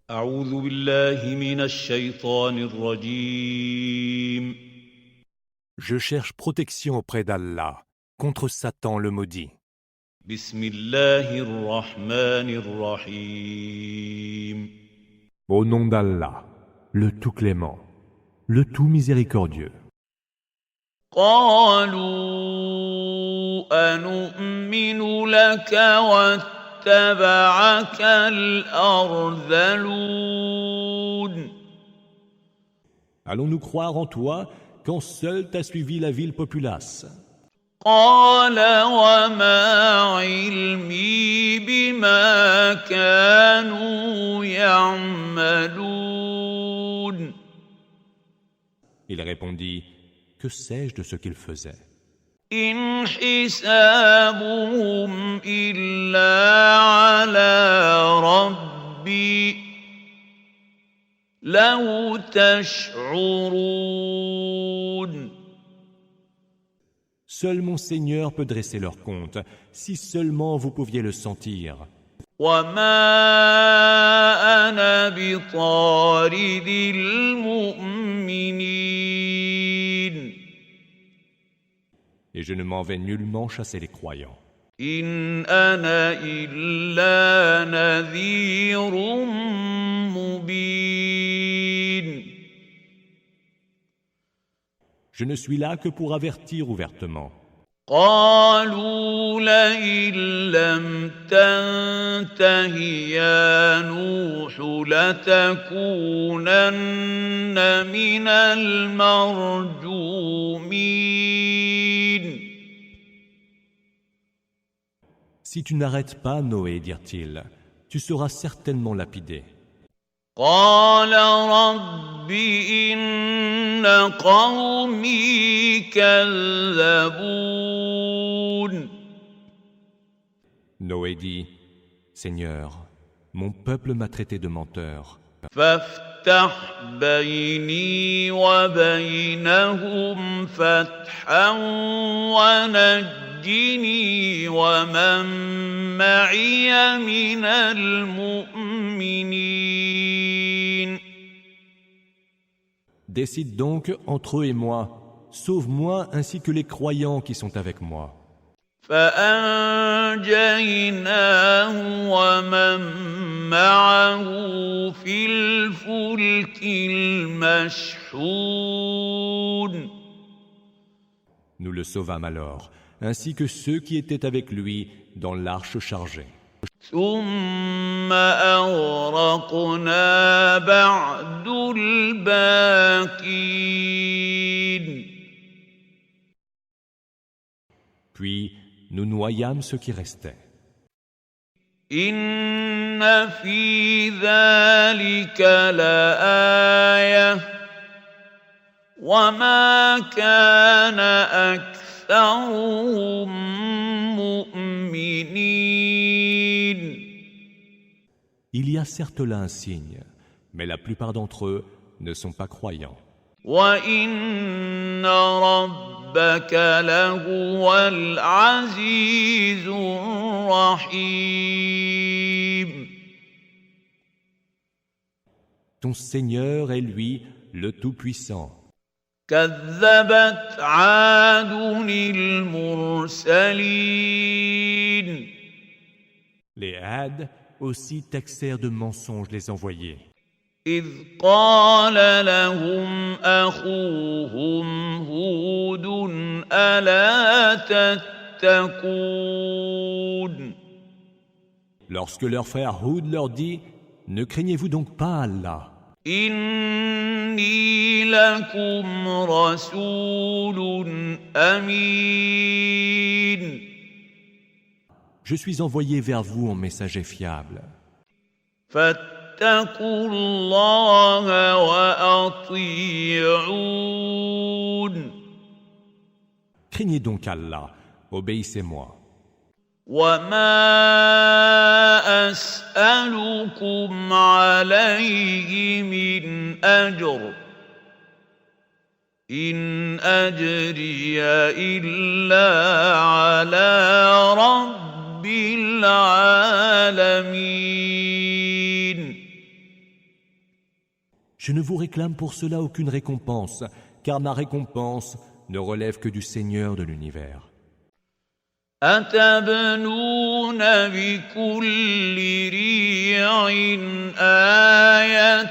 أعوذ بالله من الشيطان الرجيم. Je cherche protection auprès d'Allah contre Satan le maudit. بسم الله الرحمن الرحيم. Au nom d'Allah, le tout clément, le tout miséricordieux. قالوا أنؤمن لك واتبعك الأرذلون. Allons-nous croire en toi quand seul t'a suivi la ville populace? قال وما علمي بما كانوا يعملون. Il répondit, que sais-je de ce qu'ils faisaient? إن حسابهم إلا على ربي لو تشعرون. Seul mon Seigneur peut dresser leur compte, si seulement vous pouviez le sentir. وما أنا بطارد المؤمنين. Et je ne m'en vais nullement chasser les croyants. إن أنا إلا نذير مبين. Je ne suis là que pour avertir ouvertement. قالوا لئن لم تنته يا نوح لتكونن من المرجومين. Si tu n'arrêtes pas, Noé, dirent-ils, tu seras certainement lapidé. قال رب إن قومي كذبون. Noé dit, Seigneur, mon peuple m'a traité de menteur. فافتح بيني وبينهم فتحا ونجني ومن معي من المؤمنين. Décide donc entre eux et moi, sauve-moi ainsi que les croyants qui sont avec moi. فأنجيناه ومن معه في الفلك المشحون. Nous le sauvâmes alors, ainsi que ceux qui étaient avec lui dans l'arche chargée. ثم أغرقنا بعد الباقين. Puis nous noyâmes ceux qui restaient. إن في ذلك لآية وما كان أكثرهم مؤمنين. Il y a certes là un signe, mais la plupart d'entre eux ne sont pas croyants. وإن ربك لهو العزيز الرحيم. Ton Seigneur est lui, le Tout-Puissant. كذبت عاد المرسلين. Les Had aussi taxèrent de mensonges les envoyés. إذ قال لهم أخوهم هود ألا تتقون. Lorsque leur frère Houd leur dit, ne craignez-vous donc pas Allah? إني لكم رسول أمين. Je suis envoyé vers vous en messager fiable. فاتقوا الله وأطيعون. Craignez donc Allah, obéissez-moi. وما أسألكم عليه من أجر إن أجري إلا على رب العالمين. Je ne vous réclame pour cela aucune récompense, car ma récompense ne relève que du Seigneur de l'univers. أتبنون بكل ريع آية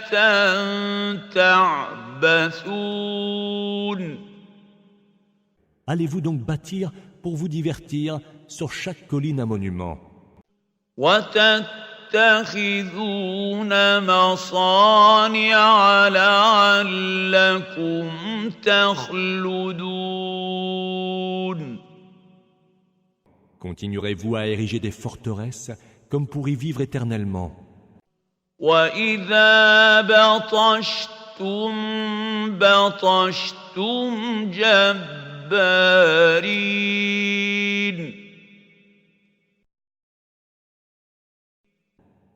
تعبثون Allez-vous donc bâtir pour vous divertir sur chaque colline un monument, وتتخذون مصانع لعلكم تخلدون continuerez-vous à ériger des forteresses comme pour y vivre éternellement? وإذا بطشتم بطشتم جبارين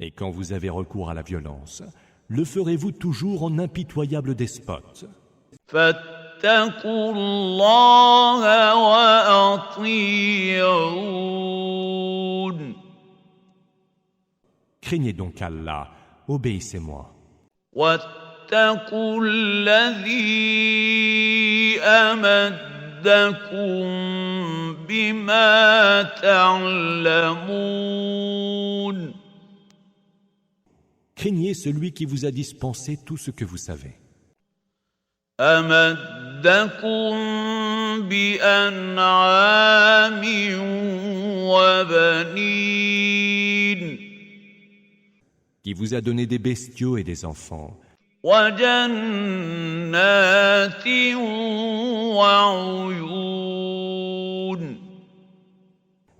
Et quand vous avez recours à la violence, le ferez-vous toujours en impitoyable despote? فاتقوا الله وأطيعون Craignez donc Allah, obéissez-moi. واتقوا الذي أمدكم بما تعلمون Craignez celui qui vous a dispensé tout ce que vous savez. أمدكم بأنعام وبنين Qui vous a donné des bestiaux et des enfants, وجنات وعيون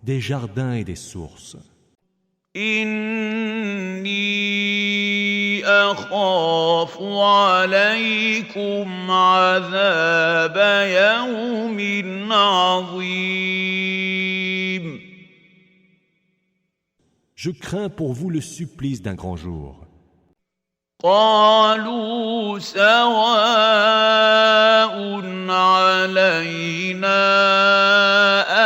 des jardins et des sources. إني أخاف عليكم عذاب يوم عظيم Je crains pour vous le supplice d'un grand jour. قالوا سواء علينا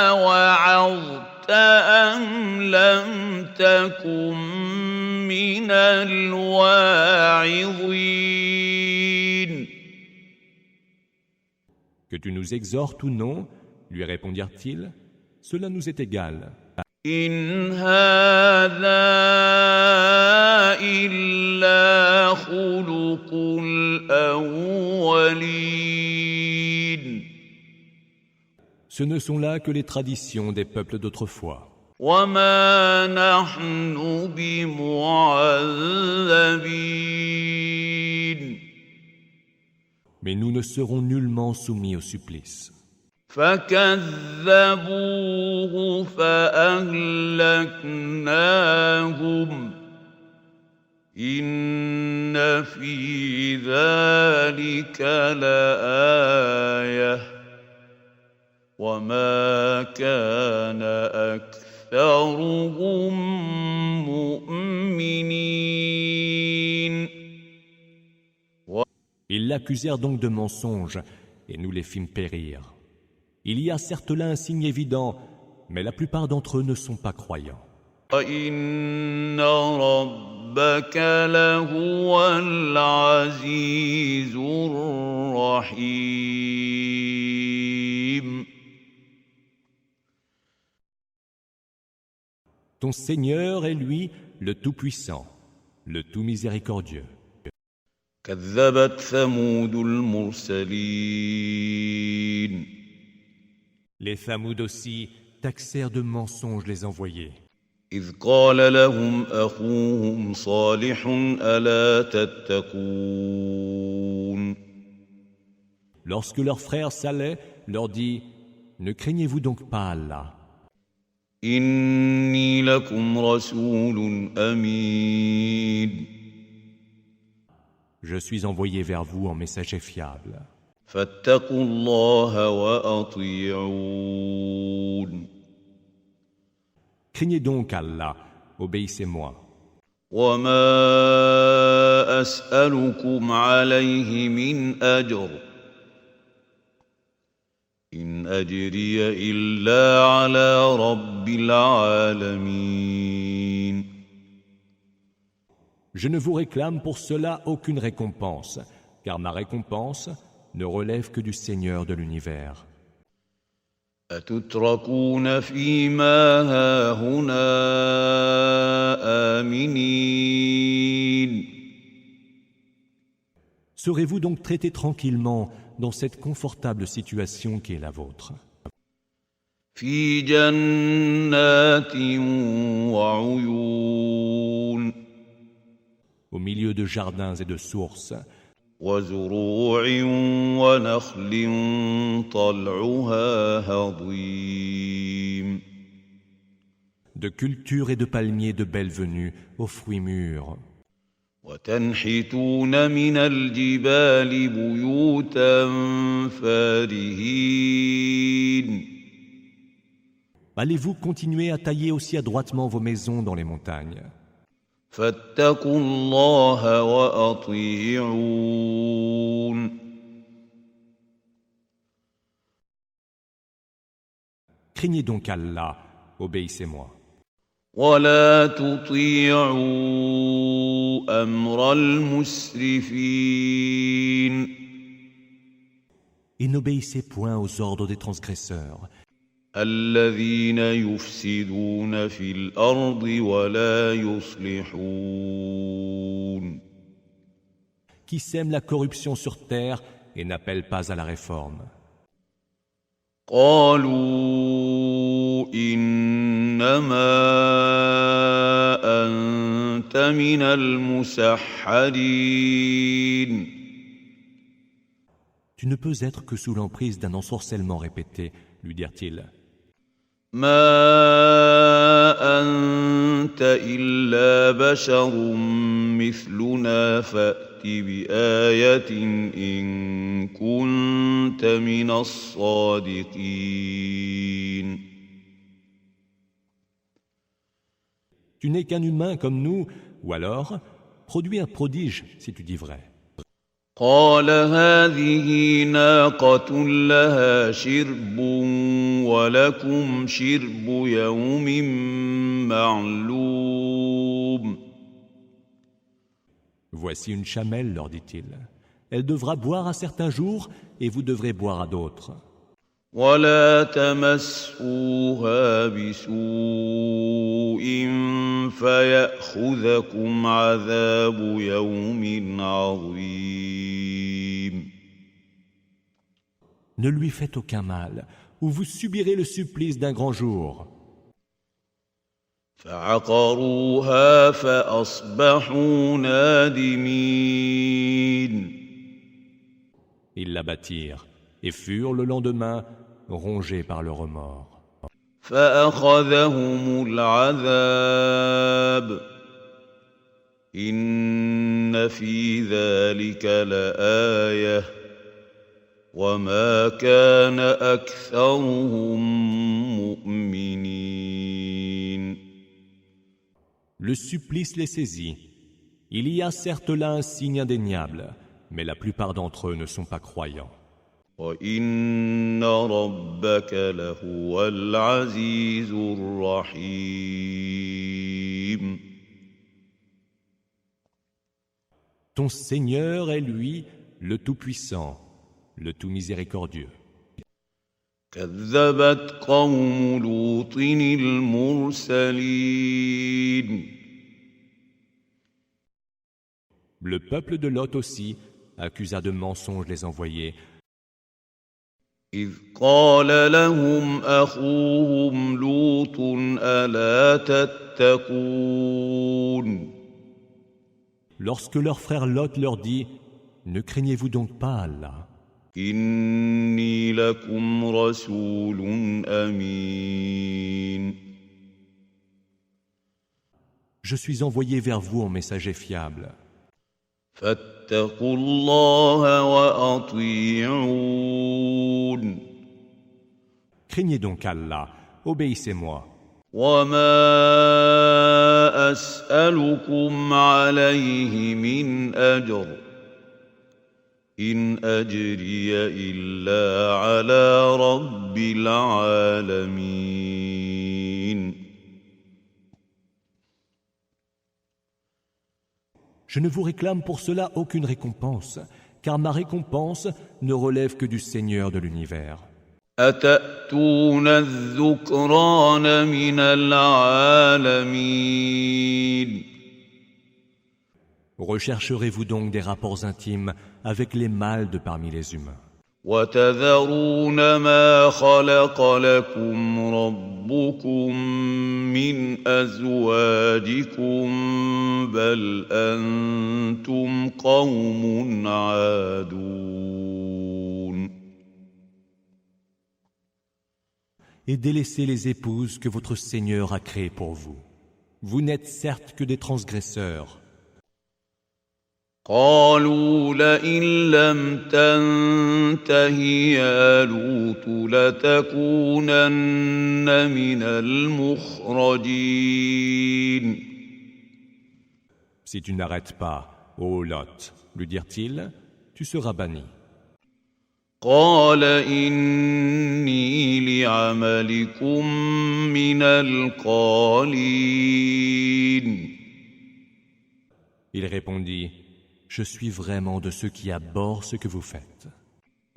أوعظت أم لم تكن من الواعظين Que tu nous exhortes ou non, lui répondirent-ils, cela nous est égal. إن هذا إلا خلق الأولين Ce ne sont là que les traditions des peuples d'autrefois. وما نحن بمعذبين Mais nous ne serons nullement soumis au supplice. فكذبوه فأهلكناهم إن في ذلك لآية وما كان أكثرهم مؤمنين Ils l'accusèrent donc de mensonge, et nous les fîmes périr. Il y a certes là un signe évident, mais la plupart d'entre eux ne sont pas croyants. وَإِنَّ رَبَّكَ لَهُوَ الْعَزِيزُ الرَّحِيمُ Ton Seigneur est lui le Tout-Puissant, le Tout-Miséricordieux. كذبت ثمود المرسلين Les Thamoud aussi taxèrent de mensonges les envoyés. إذ قال لهم أخوهم صالح ألا تتقون Lorsque leur frère Saleh leur dit « Ne craignez-vous donc pas Allah ? إني لكم رسول أمين Je suis envoyé vers vous en messager fiable. فاتقوا الله وأطيعون Craignez donc Allah, obéissez-moi. وما أسألكم عليه من أجر إن أجري إلا على رب العالمين Je ne vous réclame pour cela aucune récompense, car ma récompense ne relève que du Seigneur de l'univers. أتتركون فيما هاهنا آمنين Serez-vous donc traités tranquillement dans cette confortable situation qui est la vôtre, في جنات وعيون au milieu de jardins et de sources, وزروع ونخل طلعها هضيم de cultures et de palmiers de belles venues aux fruits mûrs, وتنحتون من الجبال بيوتا فارهين allez-vous continuer à tailler aussi adroitement vos maisons dans les montagnes? فاتقوا الله وأطيعون Craignez donc Allah, obéissez-moi. ولا تطيعوا أمر المسرفين Et n'obéissez point aux ordres des transgresseurs, الذين يفسدون في الأرض ولا يصلحون qui sèment la corruption sur terre et n'appellent pas à la réforme. قالوا إنما أنت من المسحرين Tu ne peux être que sous l'emprise d'un ensorcellement répété, lui dirent-ils. ما أنت إلا بشر مثلنا فأت بآية إن كنت من الصادقين Tu n'es qu'un humain comme nous, ou alors, produis un prodige si tu dis vrai. قال هذه ناقة لها شرب ولكم شرب يوم معلوم Voici une chamelle, leur dit-il. Elle devra boire à certains jours et vous devrez boire à d'autres. ولا تمسوها بسوء فيأخذكم عذاب يوم عظيم Ne lui faites aucun mal, ou vous subirez le supplice d'un grand jour. فعقروها فأصبحوا نادمين Ils l'abattirent et furent le lendemain rongés par le remords. فأخذهم العذاب إن في ذلك لآية وما كان أكثرهم مؤمنين Le supplice les saisit. Il y a certes là un signe indéniable, mais la plupart d'entre eux ne sont pas croyants. وإن ربك لهو العزيز الرحيم Ton Seigneur est lui, le Tout-Puissant, le Tout-Miséricordieux. كذبت قوم لوط المرسلين Le peuple de Lot aussi accusa de mensonges les envoyés, إذ قال لهم أخوهم لوط ألا تتقون lorsque leur frère Lot leur dit « Ne craignez-vous donc pas Allah ? إني لكم رسول أمين Je suis envoyé vers vous en messager fiable. فاتقوا الله وأطيعون Craignez donc Allah, obéissez-moi. وما أسألكم عليه من أجر إن أجري إلا على رب العالمين Je ne vous réclame pour cela aucune récompense, car ma récompense ne relève que du Seigneur de l'univers. أتأتون الذكران من العالمين Rechercherez-vous donc des rapports intimes avec les mâles de parmi les humains? وتذرون ما خلق لكم ربكم من أزواجكم بل أنتم قوم عادون Et délaissez les épouses que votre Seigneur a créées pour vous. Vous n'êtes certes que des transgresseurs. قالوا لئن لم تنته يا لوط لتكونن من المخرجين Si tu n'arrêtes pas, ô Lot, lui dirent-ils, tu seras banni. قال إني لعملكم من القالين Il répondit, je suis vraiment de ceux qui abhorrent ce que vous faites.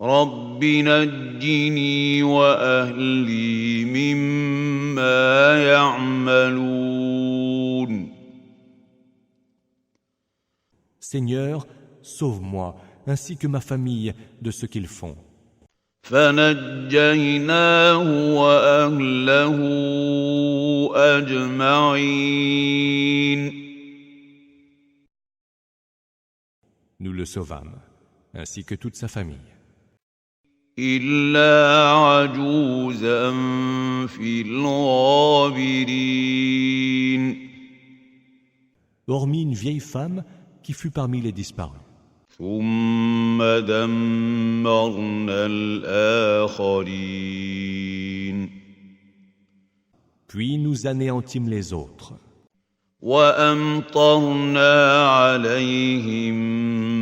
رب نجني وأهلي مما يعملون Seigneur, sauve-moi, ainsi que ma famille, de ce qu'ils font. فنجيناه وأهله أجمعين Nous le sauvâmes, ainsi que toute sa famille. إلا عجوزا في الغابرين Hormis une vieille femme qui fut parmi les disparus. ثم دمرنا الآخرين Puis nous anéantîmes les autres. وأمطرنا عليهم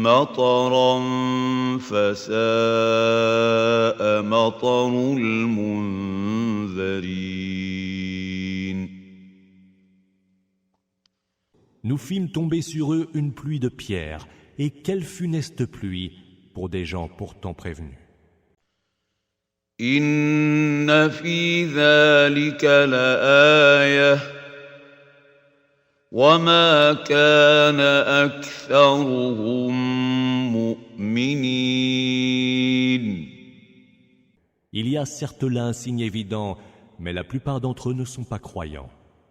مطرا فساء مطر المنذرين Nous fîmes tomber sur eux une pluie de pierres, et quelle funeste pluie pour des gens pourtant prévenus. إن في ذلك لآية وما كان أكثرهم مؤمنين Il y a certes là un signe évident, mais la plupart d'entre eux ne sont pas croyants.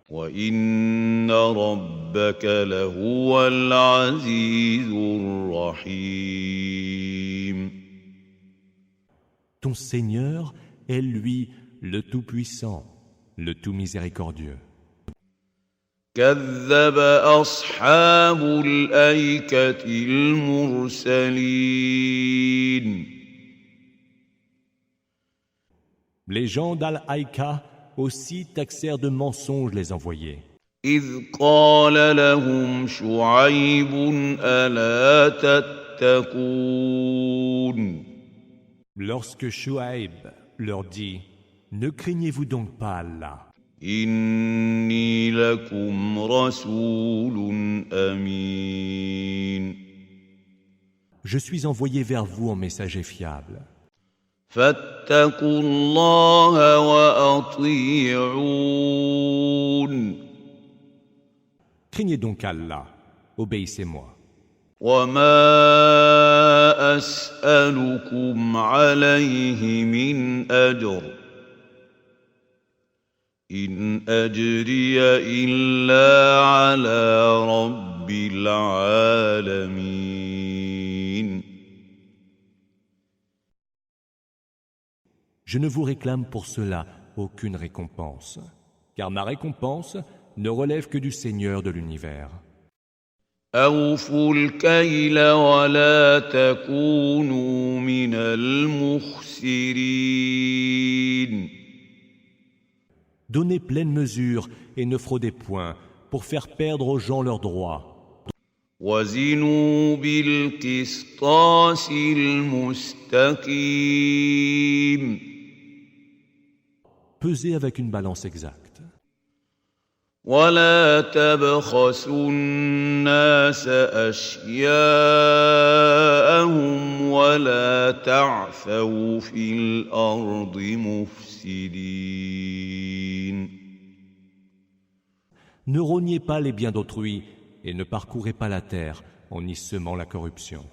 وإن ربك لهو العزيز الرحيم Ton Seigneur est lui le Tout-Puissant, le Tout-Miséricordieux. كذب أصحاب الأيكة المرسلين Les gens d'Al-Haïka aussi taxèrent de mensonges les envoyés. إذ قال لهم شعيب ألا تتقون Lorsque Shuaïb leur dit « Ne craignez-vous donc pas Allah, إني لكم رسول أمين je suis envoyé vers vous en messager fiable. فاتقوا الله وأطيعون Craignez donc Allah, obéissez-moi. وما أسألكم عليه من أجر إن أجري إلا على رب العالمين Je ne vous réclame pour cela aucune récompense, car ma récompense ne relève que du Seigneur de l'univers. أوفوا الكيل ولا تكونوا من المخسرين Donnez pleine mesure et ne fraudez point pour faire perdre aux gens leurs droits. وزنوا بالقسطاس المستقيم Pesez avec une balance exacte. ولا تبخسوا الناس أشياءهم ولا تعثوا في الأرض مفسدين. Ne rognez pas les biens d'autrui et ne parcourez pas la terre en y semant la corruption.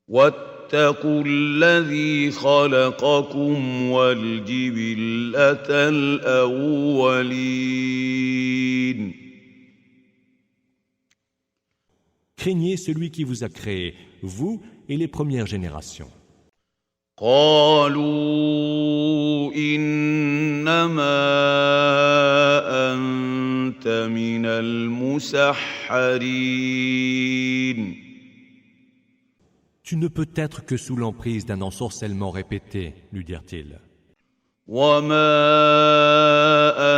واتقوا الذي خلقكم والجبلة الأولين. Craignez celui qui vous a créé, vous et les premières générations. قالوا إنما أنت من المسحرين. Tu ne peux être que sous l'emprise d'un ensorcellement répété, lui dirent-ils. وما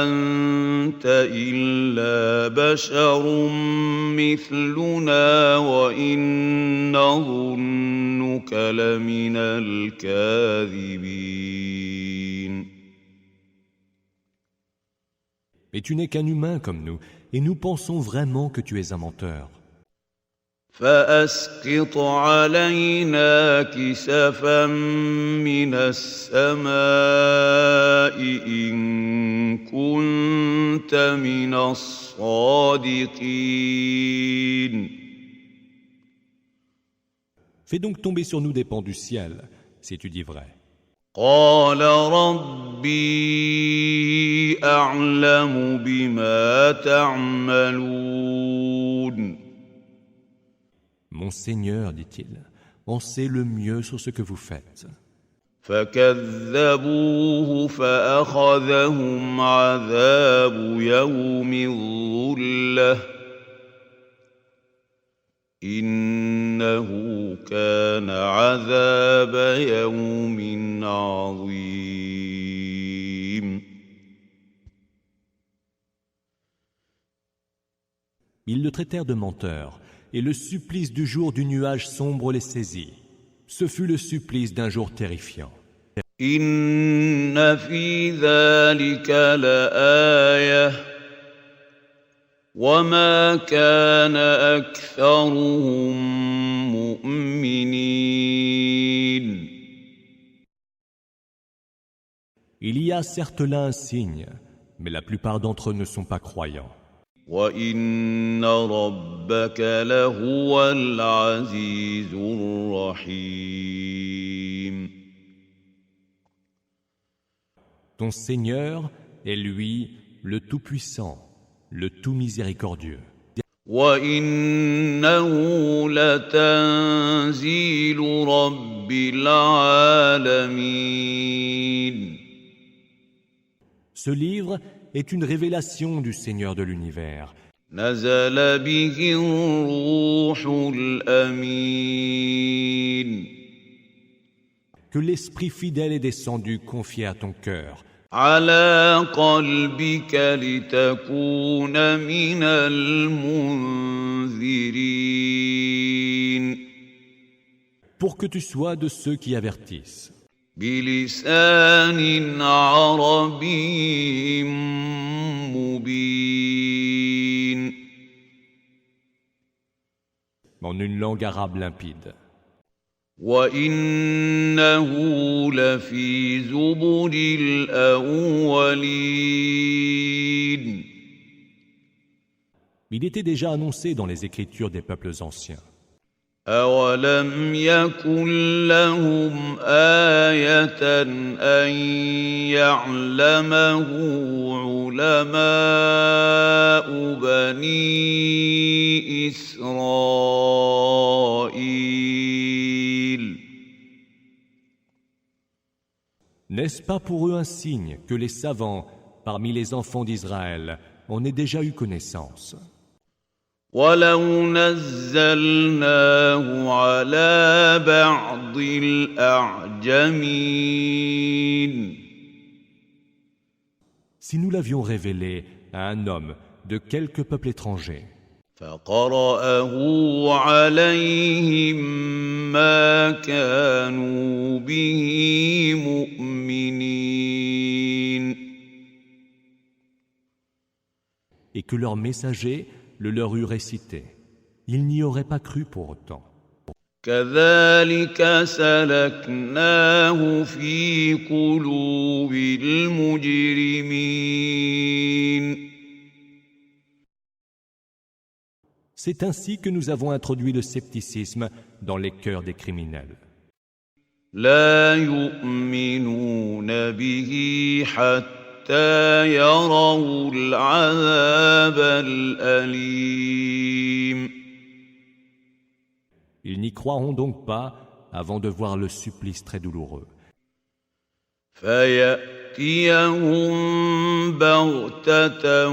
أنت إلا بشر مثلنا وإن نظنك لمن الكاذبين. Mais tu n'es qu'un humain comme nous, et nous pensons vraiment que tu es un menteur. فأسقط علينا كسفا من السماء إن كنت من الصادقين. Fais donc tomber sur nous des pans du ciel, si tu dis vrai. قال ربي أعلم بما تعملون. Mon Seigneur, dit-il, en sait le mieux sur ce que vous faites. فكذبوه فأخذهم عذاب يوم الظلة إنه كان عذاب يوم عظيم. Ils le traitèrent de menteur, et le supplice du jour du nuage sombre les saisit. Ce fut le supplice d'un jour terrifiant. إن في ذلك لآية وما كان أكثرهم مؤمنين. Il y a certes là un signe, mais la plupart d'entre eux ne sont pas croyants. وَإِنَّ رَبَّكَ لَهُوَ الْعَزِيزُ الرَّحِيمُ. Ton Seigneur est lui, le Tout-Puissant, le Tout-Miséricordieux. وَإِنَّهُ لَتَنزِيلُ رَبِّ الْعَالَمِينَ. Ce livre est une révélation du Seigneur de l'univers. نزل به الروح الأمين. Que l'Esprit fidèle est descendu confié à ton cœur. على قلبك لتكون من المنذرين. Pour que tu sois de ceux qui avertissent. بلسان عربي مبين. En une langue arabe limpide. وإنه لفي زبر الأولين. Il était déjà annoncé dans les écritures des peuples anciens. أولم يكن لهم آية أن يعلمه علماء بني إسرائيل. N'est-ce pas pour eux un signe que les savants, parmi les enfants d'Israël, en aient déjà eu connaissance? ولو نزلناه على بعض الأعجمين. Si nous l'avions révélé à un homme de quelque peuple étranger, فقرأه عليهم ما كانوا به مؤمنين. et que leur messager le leur eût récité. Ils n'y auraient pas cru pour autant. كذلك سلكناه في قلوب المجرمين C'est ainsi que nous avons introduit le scepticisme dans les cœurs des criminels. لا يؤمنون به حتى يروا العذاب الأليم Ils n'y croiront donc pas avant de voir le supplice très douloureux. فيأتيهم بغتة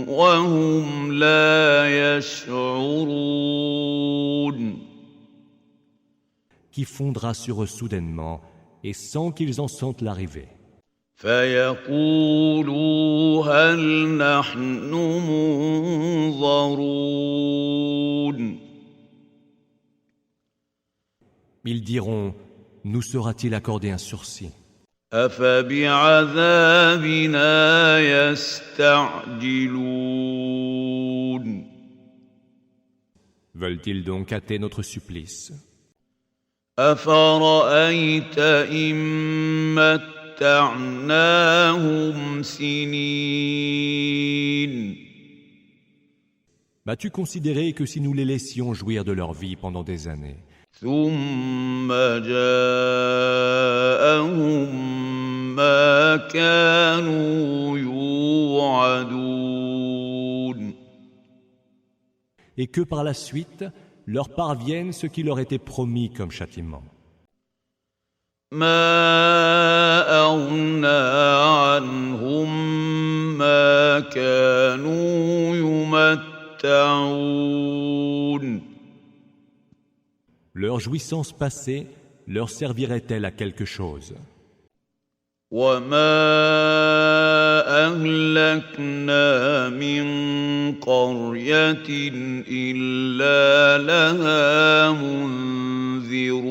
وهم لا يشعرون Qui fondra sur eux soudainement et sans qu'ils en sentent l'arrivée. فيقولوا هل نحن منظرون Ils diront, nous sera-t-il accordé un sursis? أفبعذابنا يستعجلون Veulent-ils donc hâter notre supplice? أفرأيت إن متعناهم سنين M'as-tu considéré que si nous les laissions jouir de leur vie pendant des années, ثم جاءهم ما كانوا يوعدون et que par la suite leur parvienne ce qui leur était promis comme châtiment? ما أغنى عنهم ما كانوا يمتعون Leur jouissance passée leur servirait-elle à quelque chose? وما أهلكنا من قرية إلا لها منذرون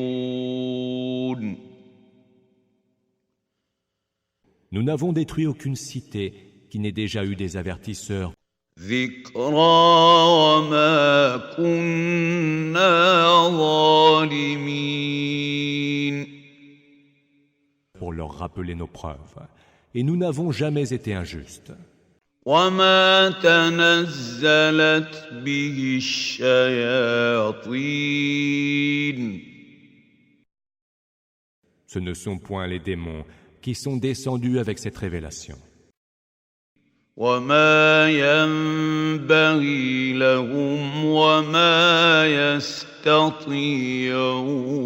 Nous n'avons détruit aucune cité qui n'ait déjà eu des avertisseurs ذكرى وما كنا ظالمين pour leur rappeler nos preuves, et nous n'avons jamais été injustes. وما تنزلت به الشياطين Ce ne sont point les démons qui sont descendus avec cette révélation. وما ينبغي لهم وما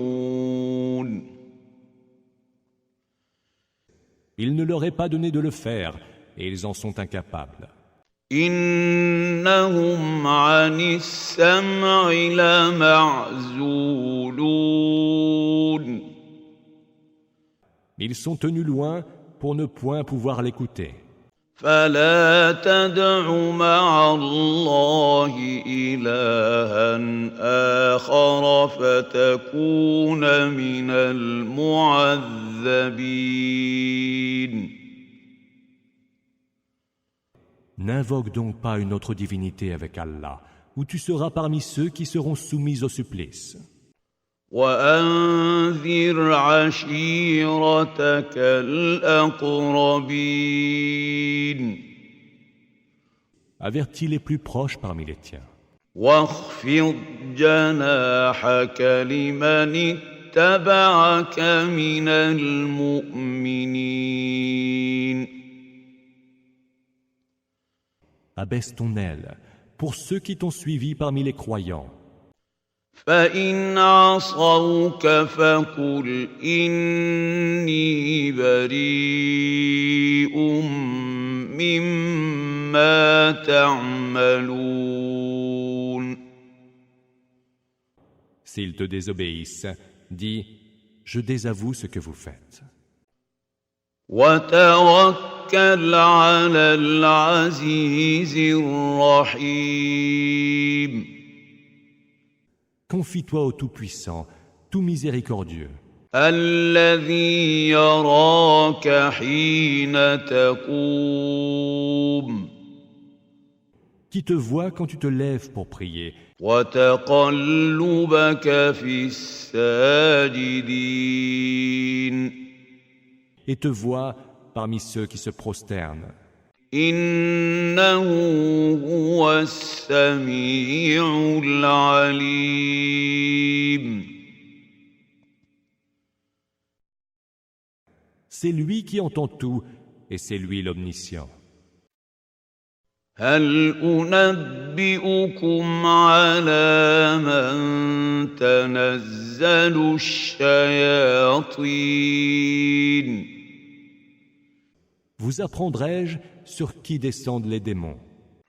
يستطيعون Il ne leur est pas donné de le faire, et ils en sont incapables. إنهم عن السمع لمعزولون Ils sont tenus loin pour ne point pouvoir l'écouter. فلا تدع مع الله إلها آخر فتكون من المعذبين N'invoque donc pas une autre divinité avec Allah, ou tu seras parmi ceux qui seront soumis au supplice. وأنذر عشيرتك الأقربين Avertis les plus proches parmi les tiens. واخفض جناحك لمن اتبعك من المؤمنين Abaisse ton aile pour ceux qui t'ont suivi parmi les croyants. فإن عصوك فقل إني بريء مما تعملون S'ils te désobéissent, dis, je désavoue ce que vous faites. وتوكل على العزيز الرحيم Confie-toi au Tout-Puissant, tout miséricordieux, الذي يراك حين تقوم qui te voit quand tu te lèves pour prier, وتقلبك في الساجدين et te voit parmi ceux qui se prosternent. إنه هو السميع العليم C'est lui qui entend tout, et c'est lui l'omniscient. هل أنبئكم على من تنزل الشياطين Vous apprendrai-je sur qui descendent les démons?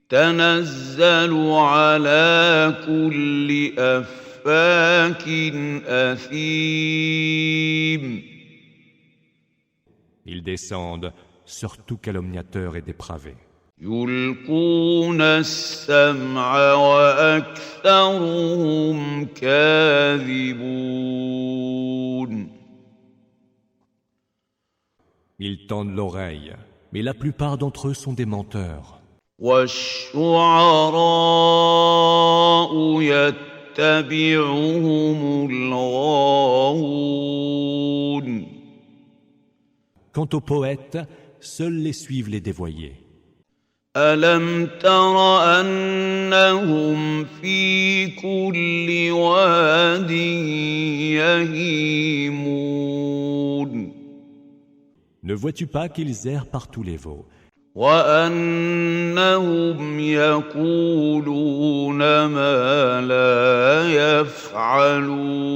تنزل على كل أفاك أثيم Ils descendent sur tout calomniateur et dépravé. يلقون السمع وأكثرهم كاذبون Ils tendent l'oreille, mais la plupart d'entre eux sont des menteurs. والشعراء يتبعهم الغاوون Quant aux poètes, seuls les suivent les dévoyés. ألم تر أنهم في كل واد يهيمون Ne vois-tu pas qu'ils errent par tous les veaux, وأنهم يقولون ما لا يفعلون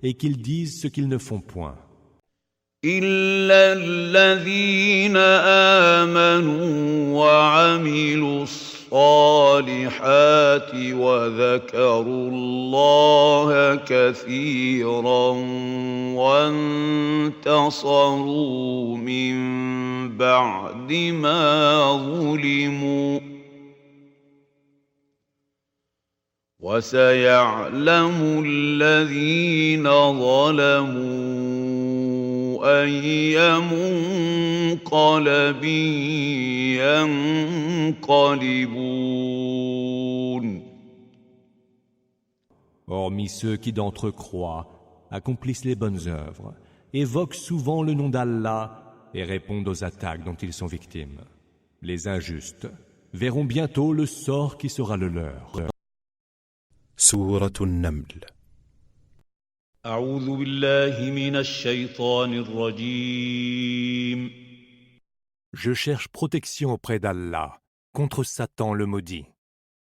et qu'ils disent ce qu'ils ne font point? إلا الذين آمنوا وعملوا الصالحات وذكروا الله كثيرا وانتصروا من بعد ما ظلموا وسيعلم الذين ظلموا أي منقلب ينقلبون Hormis ceux qui d'entre eux croient, accomplissent les bonnes œuvres, évoquent souvent le nom d'Allah et répondent aux attaques dont ils sont victimes. Les injustes verront bientôt le sort qui sera le leur. سورة النمل. أعوذ بالله من الشيطان الرجيم Je cherche protection auprès d'Allah contre Satan le maudit.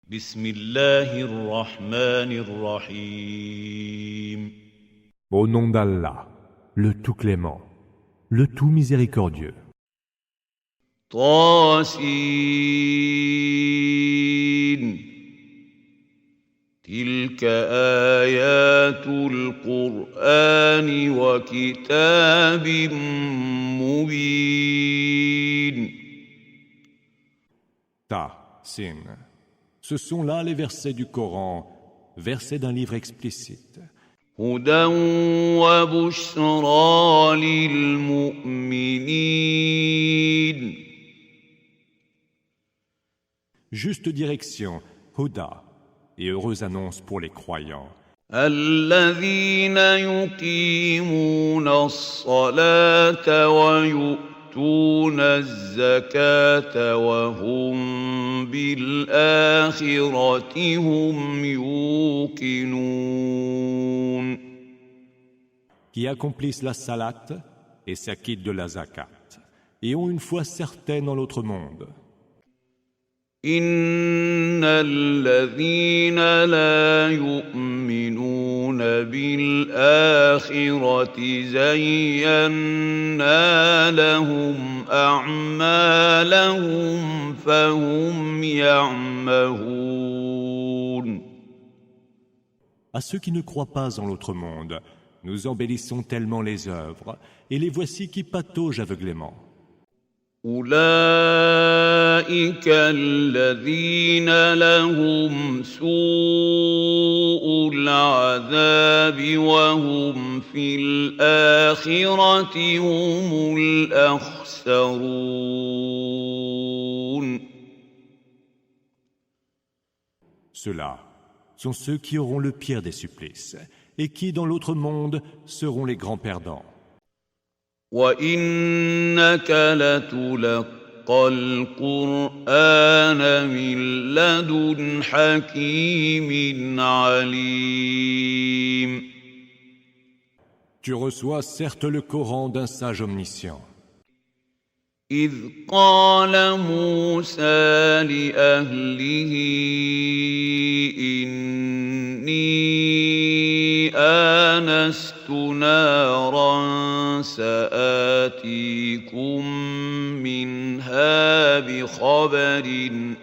بسم الله الرحمن الرحيم Au nom d'Allah, le tout clément, le tout miséricordieux. طاسين تلك آيات القرآن وكتاب مبين Ta, Sin. Ce sont là les versets du Coran, versets d'un livre explicite. هدى وبشرى للمؤمنين Juste direction, Huda, et heureuse annonce pour les croyants. الذين يقيمون الصلاة ويؤتون الزكاة وهم بالآخرة هم يوقنون Qui accomplissent la salat et s'acquittent de la zakat, et ont une foi certaine en l'autre monde. إن الذين لا يؤمنون بالآخرة زينا لهم أعمالهم فهم يعمهون À ceux qui ne croient pas en l'autre monde, nous embellissons tellement les œuvres, et les voici qui pataugent aveuglément. أولئك أولئك الذين لهم سوء العذاب وهم في الآخرة هم الأخسرون. Ceux-là sont ceux qui auront le pire des supplices et qui, dans l'autre monde, seront les grands perdants. وَإِنَّكَ لَتُلَقَّى الْقُرْآنَ مِن لَّدُنْ حَكِيمٍ عَلِيمٍ. Tu reçois certes le Coran d'un sage omniscient. إِذْ قَالَ مُوسَىٰ لِأَهْلِهِ إِنِّي آنَسْتُ نَارًا سَآتِيكُم مِّنْهَا بِخَبَرٍ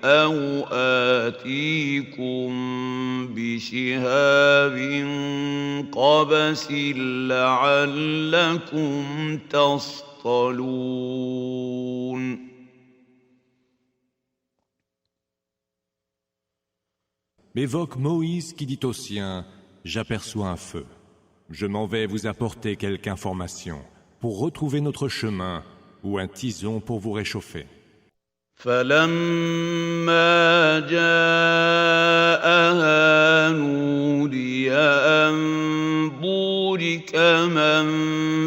أَوْ آتِيكُم بِشِهَابٍ قَبَسٍ لَّعَلَّكُمْ تصطلون. Évoque Moïse qui dit aux siens, j'aperçois un feu. Je m'en vais vous apporter quelque information pour retrouver notre chemin ou un tison pour vous réchauffer. فلما جاءها نودي أن بورك من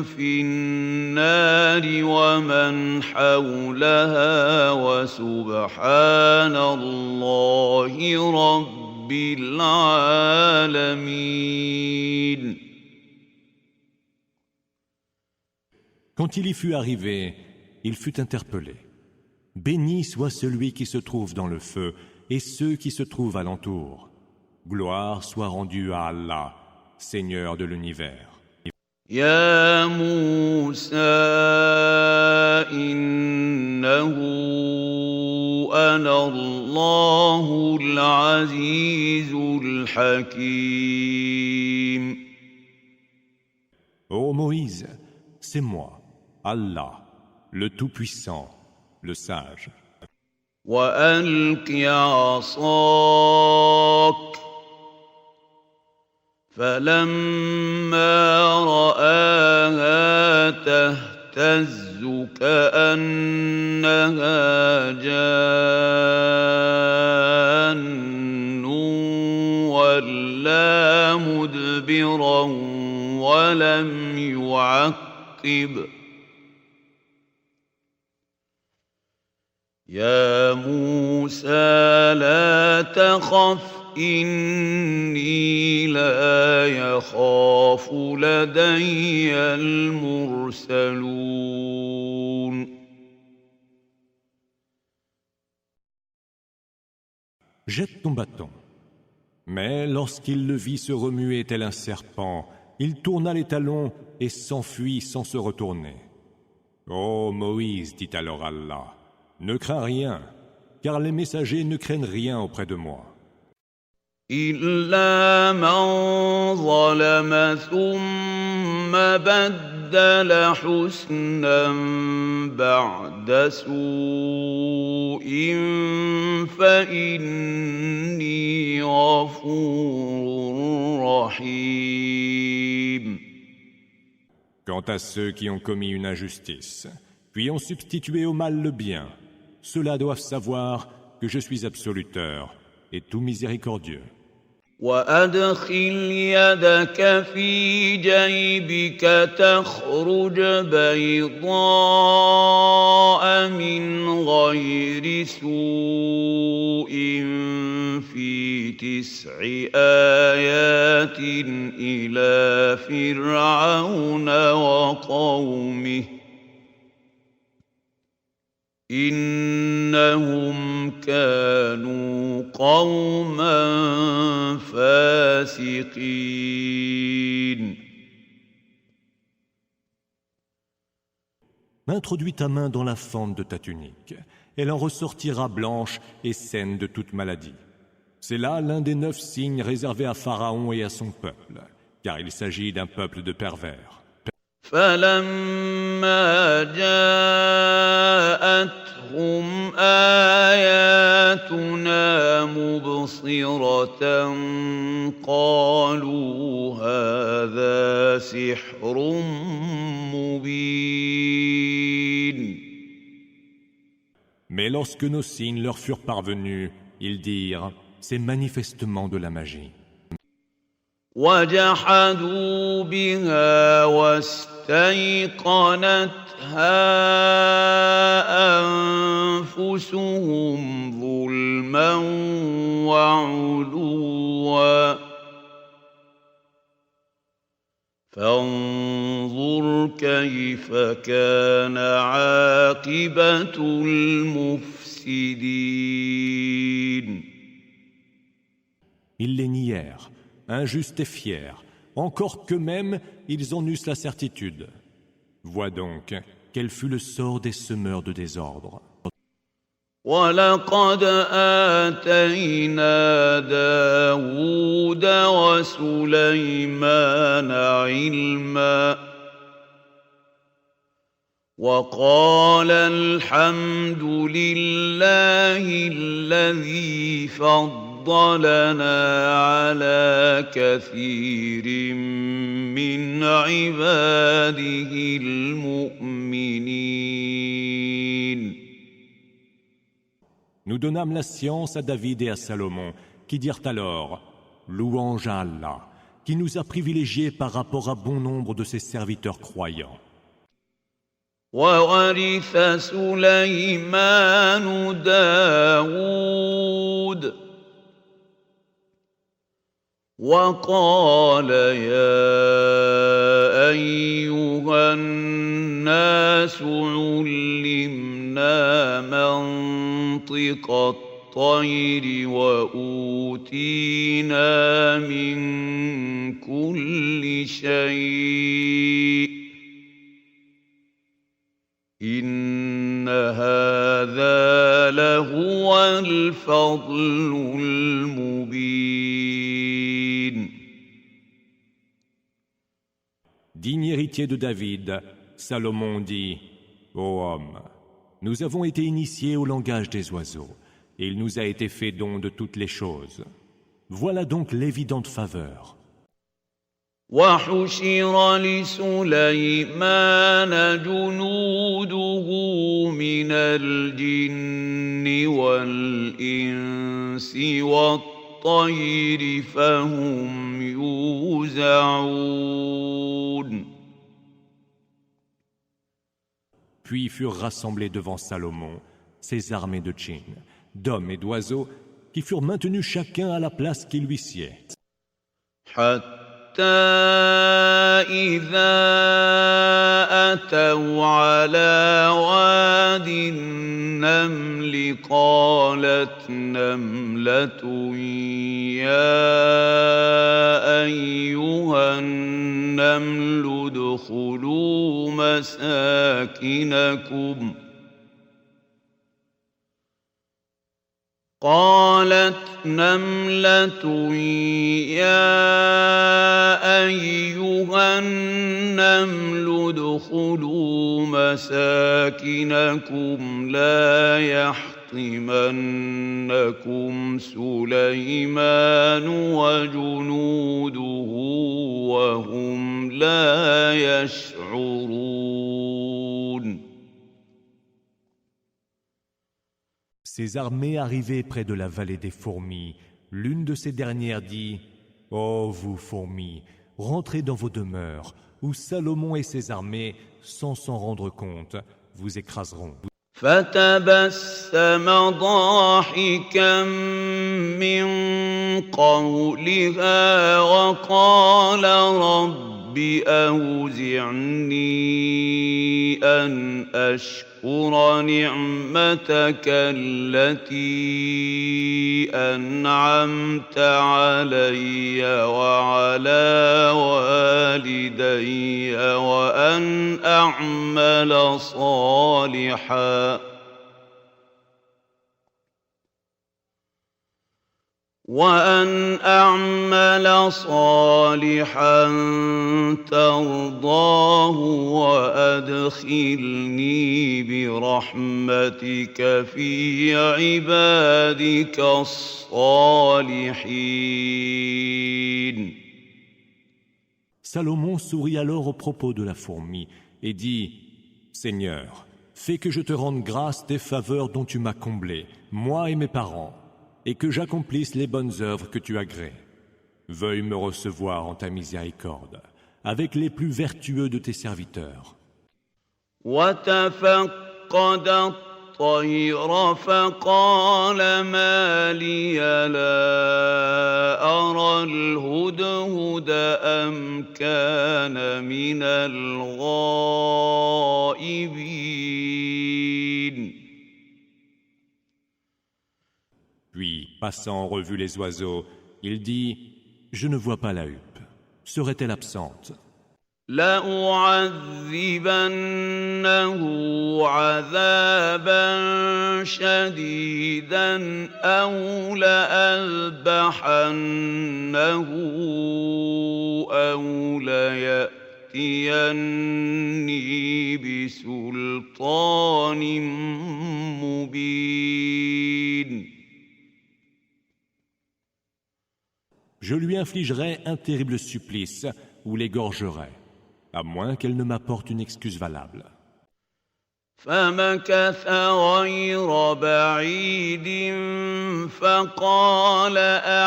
في النار ومن حولها وسبحان الله رب العالمين. Quand il y fut arrivé, il fut interpellé. Béni soit celui qui se trouve dans le feu et ceux qui se trouvent alentour. Gloire soit rendue à Allah, Seigneur de l'univers. يا موسى إنه أنا الله العزيز الحكيم. Ô Moïse, c'est moi, Allah, le Tout-Puissant, le Sage. وألق عصاك فلما رآها تهتز كأنها جان ولا مدبرا ولم يعقب. يا موسى لا تخف إني لا يخاف لدي المرسلون. Jette ton bâton. Mais lorsqu'il le vit se remuer tel un serpent, il tourna les talons et s'enfuit sans se retourner. Ô Moïse, dit alors Allah, ne crains rien, car les messagers ne craignent rien auprès de moi. إلا من ظلم ثم بدل حسنا بعد سوء فإني غفور رحيم. Quant à ceux qui ont commis une injustice, puis ont substitué au mal le bien, ceux-là doivent savoir que je suis absoluteur et tout miséricordieux. وأدخل يدك في جيبك تخرج بيضاء من غير سوء في 9 آيات إلى فرعون وقومه إنهم كانوا قوما فاسقين. Introduis ta main dans la fente de ta tunique. Elle en ressortira blanche et saine de toute maladie. C'est là l'un des 9 signes réservés à Pharaon et à son peuple, car il s'agit d'un peuple de pervers. فلما جاءتهم آياتنا مبصرة قالوا هذا سحر مبين. Mais lorsque nos signes leur furent parvenus, ils dirent « C'est manifestement de la magie ». وجحدوا بها واستيقنتها أنفسهم ظلما وعلوا فانظر كيف كان عاقبة المفسدين. Ils les nièrent, injustes et fiers, encore qu'eux-mêmes ils en eussent la certitude. Vois donc quel fut le sort des semeurs de désordre. وَلَقَدْ آتَيْنَا دَاوُودَ وَسُلَيْمَانَ عِلْمًا وَقَالَ الْحَمْدُ لِلَّهِ الَّذِي فَضَّلَنَا عَلَى كَثِيرٍ مِّنْ عِبَادِهِ الْمُؤْمِنِينَ. Nous donnâmes la science à David et à Salomon, qui dirent alors « Louange à Allah, qui nous a privilégiés par rapport à bon nombre de ses serviteurs croyants. » وَوَرِثَ سُلَيْمَانُ دَاوُودَ وَقَالَ يَا أَيُّهَا النَّاسُ عُلِّمْنَا مَنطِقَ الطَّيْرِ وَأُوتِينَا مِن كُلِّ شَيْءٍ إِنَّ هَذَا لَهُوَ الْفَضْلُ الْمُبِينُ. Digne héritier de David, Salomon dit « Ô homme, nous avons été initiés au langage des oiseaux, et il nous a été fait don de toutes les choses. Voilà donc l'évidente faveur. » وَحُشِرَ لِسُلَيْمَانَ جُنُودُهُ مِنَ الْجِنِّ وَالْإِنسِ وَالطَّيْرِ فَهُمْ يُوزَعُونَ. Puis furent rassemblés devant Salomon ses armées de djinns, d'hommes et d'oiseaux, qui furent maintenus chacun à la place qui lui sied. حتى إذا أتوا على واد النمل قالت نملة يا أيها النمل ادخلوا مساكنكم قالت نملة يا أيها النمل ادخلوا مساكنكم لا يحطمنكم سليمان وجنوده وهم لا يشعرون. Ces armées arrivaient près de la vallée des fourmis. L'une de ces dernières dit « Ô vous fourmis, rentrez dans vos demeures, où Salomon et ses armées, sans s'en rendre compte, vous écraseront. » فتبسم ضاحكا من قولها وقال رب أوزعني أن أشكر نعمتك التي أنعمت علي وعلى والدي وأن أعمل صالحا وأن أعمل صالحا ترضاه وأدخلني برحمتك في عبادك الصالحين. Salomon sourit alors au propos de la fourmi et dit « Seigneur, fais que je te rende grâce des faveurs dont tu m'as comblé, moi et mes parents, et que j'accomplisse les bonnes œuvres que tu agrées. Veuille me recevoir en ta miséricorde, avec les plus vertueux de tes serviteurs. » وتفقد الطير فقال ما لي لا أرى الهدهد أم كان من الغائبين. Puis, passant en revue les oiseaux, il dit « Je ne vois pas la huppe. Serait-elle absente ?» لأعذبنه عذابا شديدا أو لأذبحنه أو ليأتيني بسلطان مبين. Je lui infligerai un terrible supplice ou l'égorgerai, à moins qu'elle ne m'apporte une excuse valable. فمكث غير بعيد فقال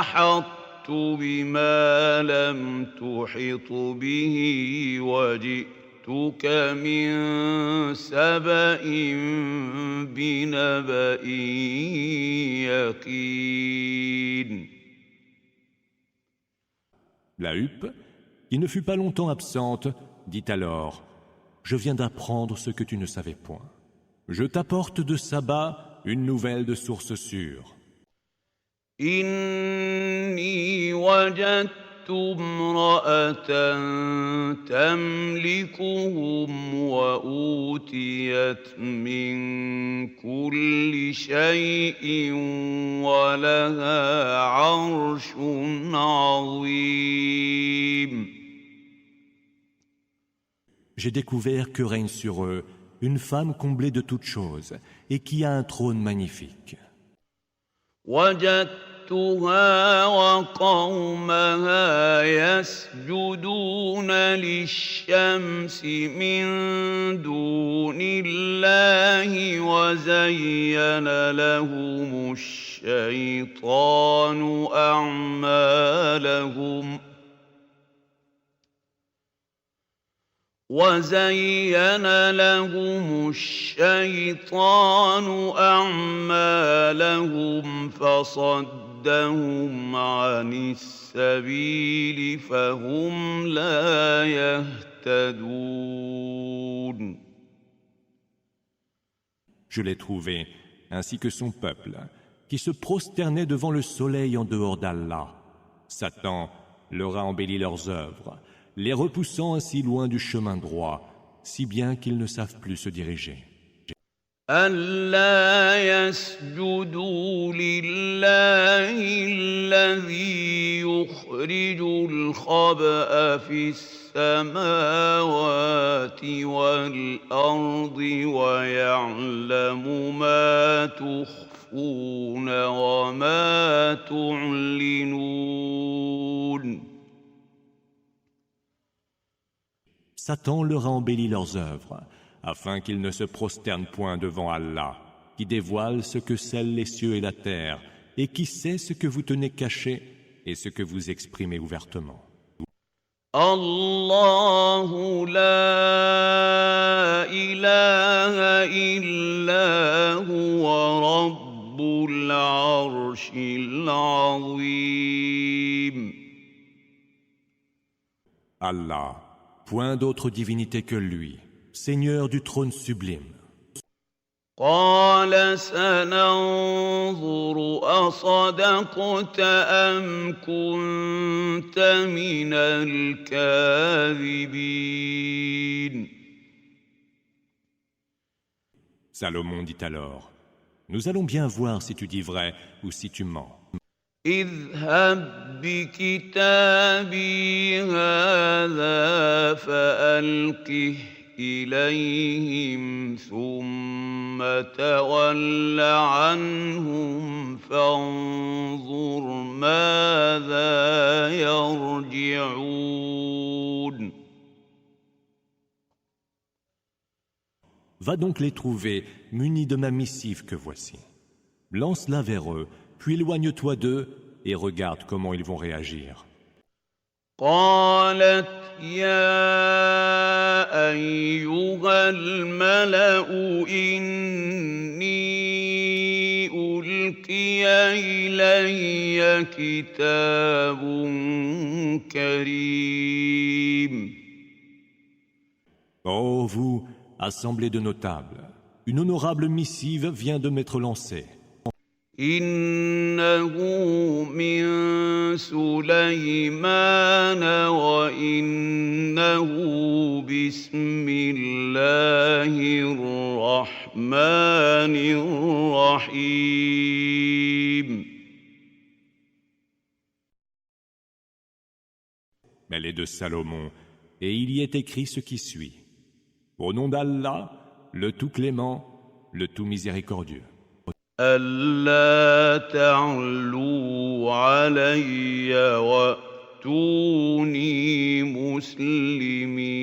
أحطت بما لم تحط به وجئتك من سبأ بنبأ يقين. La huppe, qui ne fut pas longtemps absente, dit alors « Je viens d'apprendre ce que tu ne savais point. Je t'apporte de Saba une nouvelle de source sûre. » إني وجدت امرأة تملكهم وأوتيت من كل شيء ولها عرش عظيم. J'ai découvert que règne sur eux une femme comblée de toutes choses et qui a un trône magnifique. وجدتها وقومها يسجدون للشمس من دون الله وزين لهم الشيطان أعمالهم فصدهم عن السبيل فهم لا يهتدون. Je l'ai trouvé, ainsi que son peuple, qui se prosternait devant le soleil en dehors d'Allah. Satan leur a embelli leurs œuvres, les repoussant ainsi loin du chemin droit, si bien qu'ils ne savent plus se diriger. ألا يسجدوا لله الذي يخرج الخبأ في السماوات والأرض ويعلم ما تخفون وما تعلنون. Satan leur a embelli leurs œuvres, afin qu'ils ne se prosternent point devant Allah, qui dévoile ce que scellent les cieux et la terre, et qui sait ce que vous tenez caché et ce que vous exprimez ouvertement. الله لا إله إلا هو رب العرش العظيم. Allah, point d'autre divinité que lui, Seigneur du trône sublime. قال سننظر أصدقت أم كنت من الكاذبين. Salomon dit alors, nous allons bien voir si tu dis vrai ou si tu mens. اذهب بكتابي هذا فألقه إليهم ثم تول عنهم فانظر ماذا يرجعون. Va donc les trouver, munis de ma missive que voici. Lance-la vers eux, puis éloigne-toi d'eux et regarde comment ils vont réagir. قالت يا أيها الملأ إني ألقي إلي كتاب كريم. Ô vous, assemblée de notables, une honorable missive vient de m'être lancée. إنه من سليمان وإنه بسم الله الرحمن الرحيم. Elle est de Salomon, et il y est écrit ce qui suit. Au nom d'Allah, le tout clément, le tout miséricordieux. ألا تعلوا علي وأتوني مسلمين.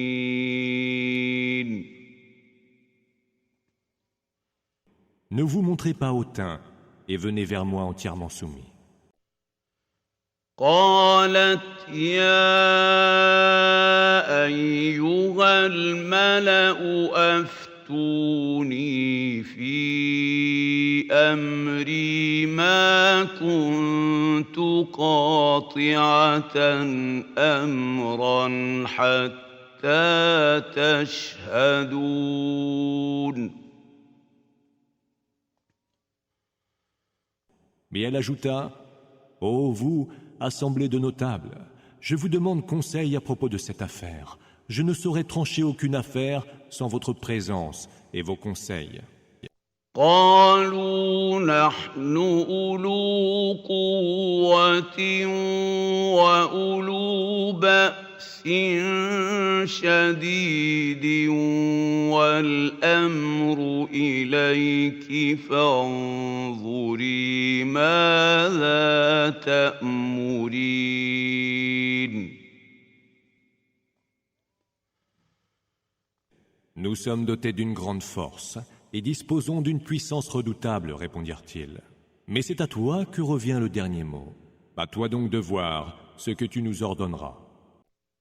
Ne vous montrez pas hautain et venez vers moi entièrement soumis. قالت يا أيها الملأ أفتوني في أمري ما كنت قاطعة أمرا حتى تشهدون. Mais elle ajouta, ô vous, assemblée de notables, je vous demande conseil à propos de cette affaire. Je ne saurais trancher aucune affaire sans votre présence et vos conseils. قالوا نحن أولو قوة وأولو بأس شديد والأمر إليك فانظري ماذا تأمرين. Nous sommes dotés d'une grande force et disposons d'une puissance redoutable, répondirent-ils. Mais c'est à toi que revient le dernier mot. À toi donc de voir ce que tu nous ordonneras.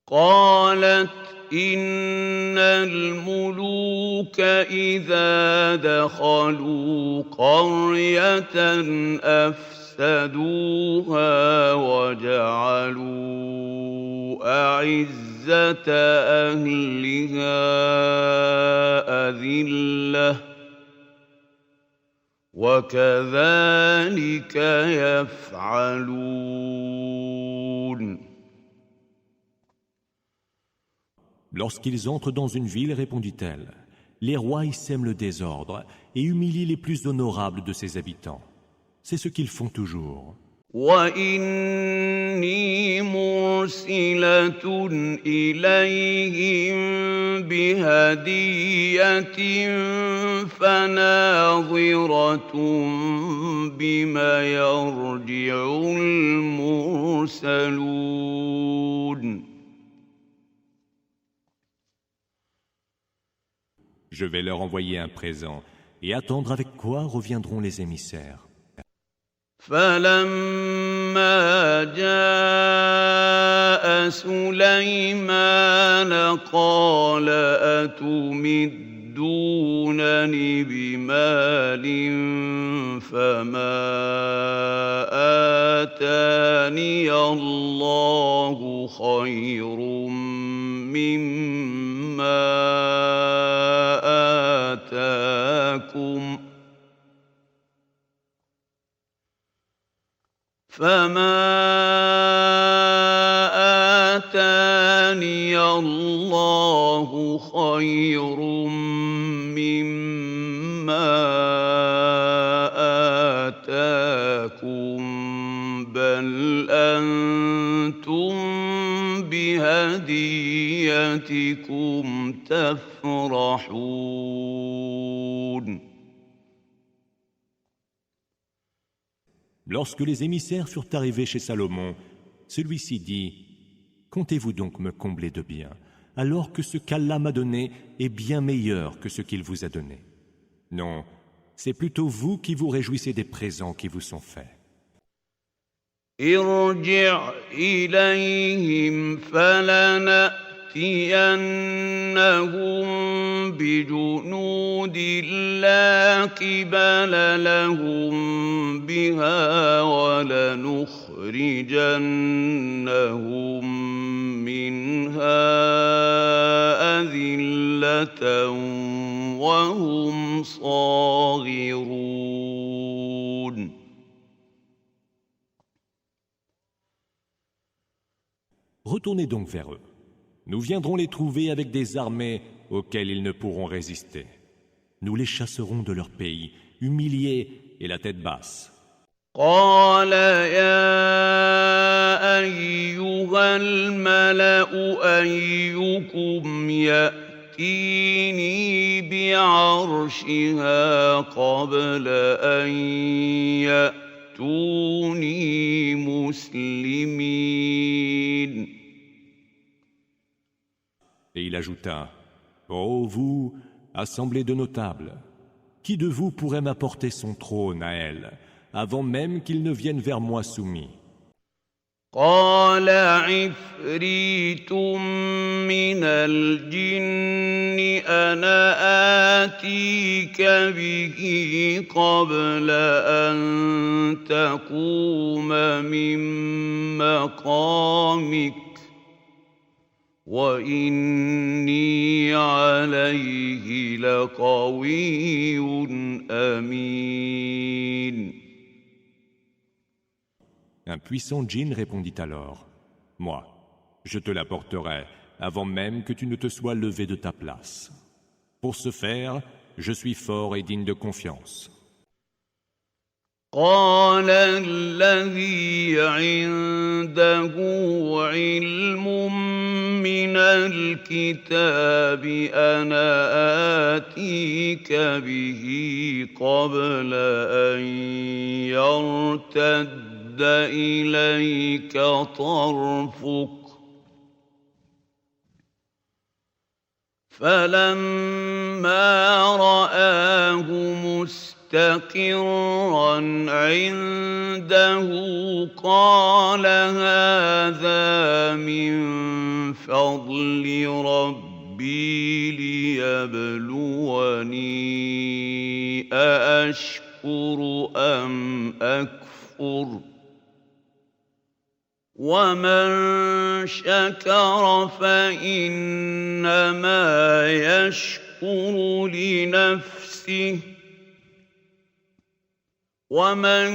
قالت إن الملوك إذا دخلوا قرية أفسدوها وجعلوا أعزة أهلها أذلة وكذلك يفعلون. Lorsqu'ils entrent dans une ville, répondit-elle, les rois y sèment le désordre et humilient les plus honorables de ses habitants. C'est ce qu'ils font toujours. وإني مرسلة إليهم بهدية فناظرة بما يرجع المرسلون. Je vais leur envoyer un présent et attendre avec quoi reviendront les émissaires. فلما جاء سليمان قال أتمدونني بمال فما آتاني الله خير مما آتاكم فما آتاني الله خير مما آتاكم بل بهديتكم تفرحون. Lorsque les émissaires furent arrivés chez Salomon, celui-ci dit « Comptez-vous donc me combler de bien, alors que ce qu'Allah m'a donné est bien meilleur que ce qu'il vous a donné. Non, c'est plutôt vous qui vous réjouissez des présents qui vous sont faits. » ارجع إليهم فلنأتينهم بجنود لا قبل لهم بها ولنخرجنهم منها أذلة وهم صاغرون. Retournez donc vers eux. Nous viendrons les trouver avec des armées auxquelles ils ne pourront résister. Nous les chasserons de leur pays, humiliés et la tête basse. قال يا أيها الملأ أيكم يأتيني بعرشها قبل أن يأتوني مسلمين. Et il ajouta, « Ô vous, assemblée de notables, qui de vous pourrait m'apporter son trône à elle, avant même qu'il ne vienne vers moi soumis ?» قال عفريت من الجن أنا آتيك به قبل أن تقوم من مقامك وإني عليه لقوي أمين. Un puissant djinn répondit alors, « Moi, je te l'apporterai avant même que tu ne te sois levé de ta place. Pour ce faire, je suis fort et digne de confiance. » قال الذي عنده علم من الكتاب أنا آتيك به قبل أن يرتد إليك طرفك فلما رآه مستقرا عنده قال هذا من فضل ربي ليبلوني أأشكر أم أكفر ومن شكر فإنما يشكر لنفسه ومن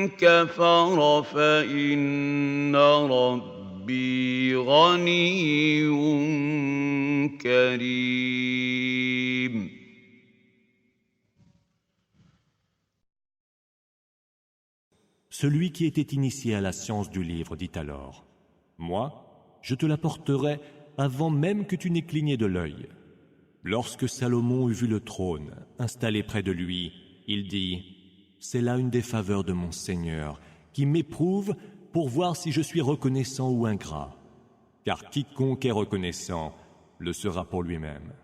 كفر فإن ربي غني كريم. Celui qui était initié à la science du livre dit alors, « Moi, je te l'apporterai avant même que tu n'aies cligné de l'œil. » Lorsque Salomon eut vu le trône installé près de lui, il dit, « C'est là une des faveurs de mon Seigneur, qui m'éprouve pour voir si je suis reconnaissant ou ingrat. Car quiconque est reconnaissant le sera pour lui-même.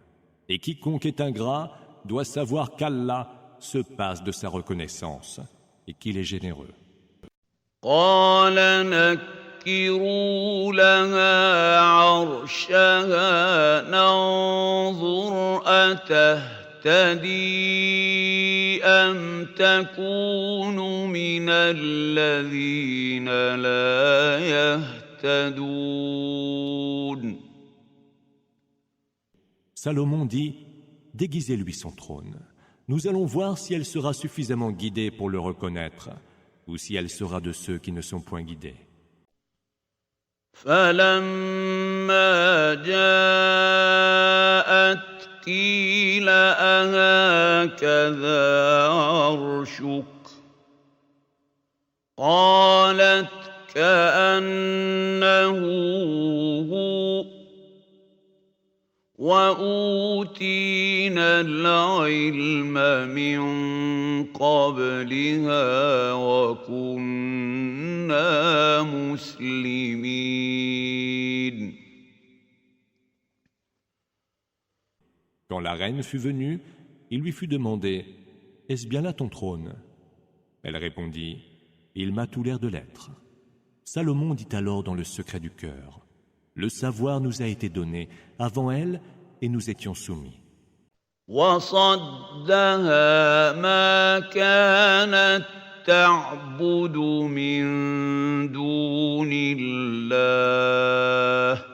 Et quiconque est ingrat doit savoir qu'Allah se passe de sa reconnaissance et qu'il est généreux. » قال نكروا لها عرشها ننظر أتهتدي أم تكون من الذين لا يهتدون. Salomon dit, « Déguisez-lui son trône. Nous allons voir si elle sera suffisamment guidée pour le reconnaître, ou si elle sera de ceux qui ne sont point guidés. » فلما جاءت قيل أهكذا عرشك قالت كأنه هو وأوتينا العلم من قبلها وكنا مسلمين. Quand la reine fut venue, il lui fut demandé « Est-ce bien là ton trône ?» Elle répondit « Il m'a tout l'air de l'être. » Salomon dit alors dans le secret du cœur « Le savoir nous a été donné avant elle et nous étions soumis. » وصدها ما كانت تعبد من دون الله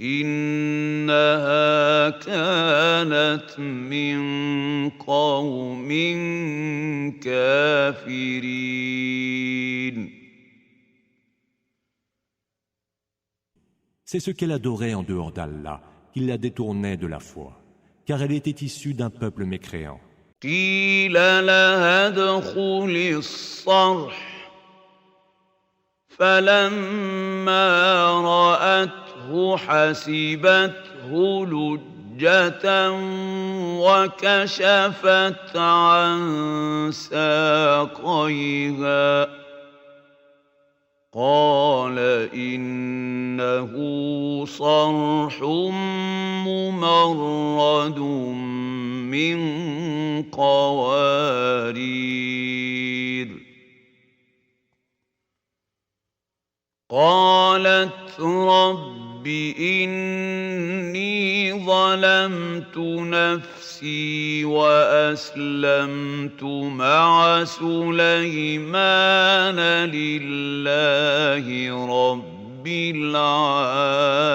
إنها كانت من قوم كافرين. C'est ce qu'elle adorait en dehors d'Allah qui la détournait de la foi, car elle était issue d'un peuple mécréant. قيل لها ادخل الصرح فلما رأته حسبته لجة وكشفت عن ساقيها قال إنه صرح ممرد من قوارير. قالت رب إني ظلمت نفسي وأسلمت مع سليمان لله رب العالمين.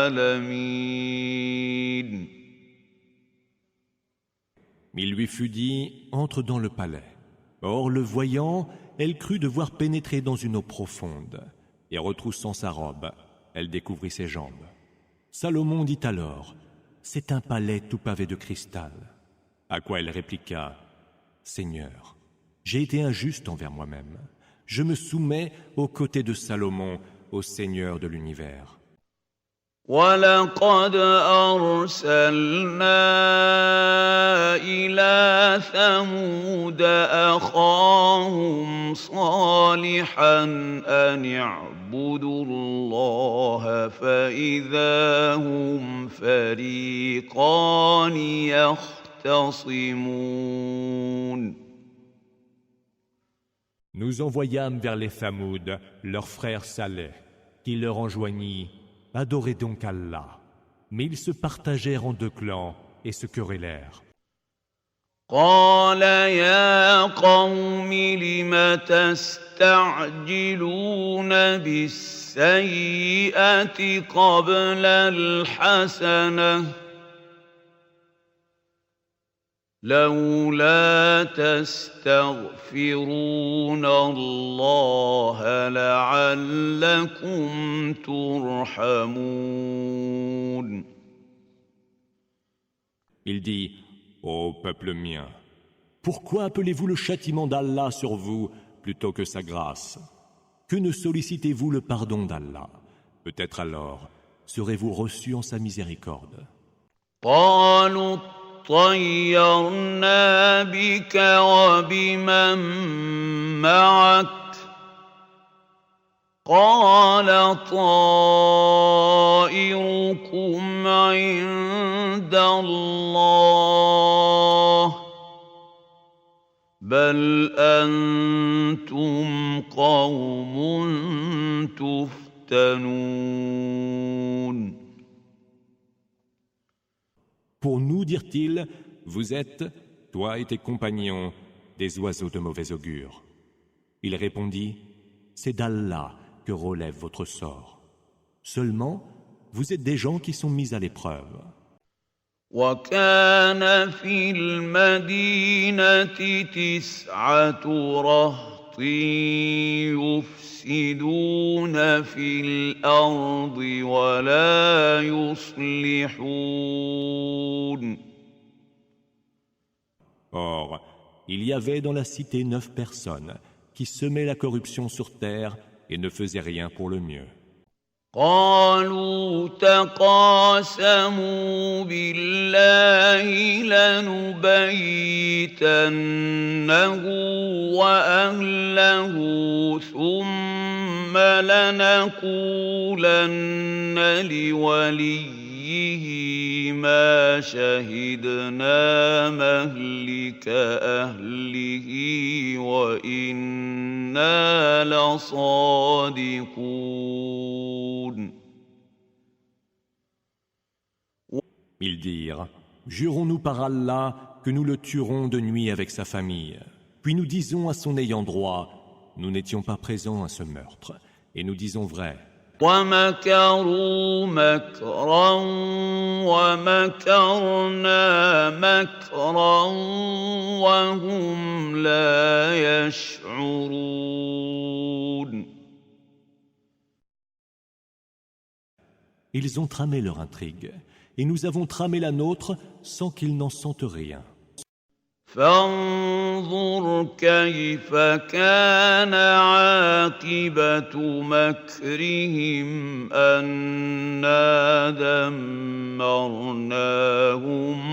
Il lui fut dit « Entre dans le palais ». Or, le voyant, elle crut devoir pénétrer dans une eau profonde, et retroussant sa robe, elle découvrit ses jambes. Salomon dit alors « C'est un palais tout pavé de cristal ». À quoi elle répliqua « Seigneur, j'ai été injuste envers moi-même. Je me soumets aux côtés de Salomon, au Seigneur de l'univers. » وَلَقَدْ أَرْسَلْنَا إِلَى ثَمُودَ أَخَاهُمْ صَالِحًا أَنِ اعْبُدُوا اللَّهَ فَإِذَا هُمْ فَرِيقَانِ يَخْتَصِمُونَ. Nous envoyâmes vers les Thamoud leur frère Saleh, qui leur enjoignit « Adorez donc Allah ». Mais ils se partagèrent en deux clans et se querellèrent. قال يا قوم لم تستعجلون بالسيئة قبل الحسنة لولا تستغفرون الله لعلكم ترحمون. Il dit « Ô peuple mien, pourquoi appelez-vous le châtiment d'Allah sur vous plutôt que sa grâce? Que ne sollicitez-vous le pardon d'Allah? Peut-être alors serez-vous reçus en sa miséricorde. » قالوا طيرنا بك وبمن معك قال طائركم عند الله بل أنتم قوم تفتنون. Pour nous, dirent-ils, vous êtes, toi et tes compagnons, des oiseaux de mauvais augure. Il répondit, c'est d'Allah que relève votre sort. Seulement, vous êtes des gens qui sont mis à l'épreuve. وكان في المدينة 9 رهط يفسدون في الأرض ولا يصلحون. Or, il y avait dans la cité 9 personnes qui semaient la corruption sur terre et ne faisaient rien pour le mieux. قالوا تقاسموا بالله لنبيتنه وأهله ثم لنقولن لوليه ما شهدنا مهلك أهله وإنا لصادقون. Ils dirent, jurons-nous par Allah que nous le tuerons de nuit avec sa famille. Puis nous disons à son ayant droit, nous n'étions pas présents à ce meurtre, et nous disons vrai. ومكروا مكرا ومكرنا مكرا وهم لا يشعرون. Ils ont tramé leur intrigue, et nous avons tramé la nôtre sans qu'ils n'en sentent rien. فانظر كيف كان عاقبة مكرهم أنا دمرناهم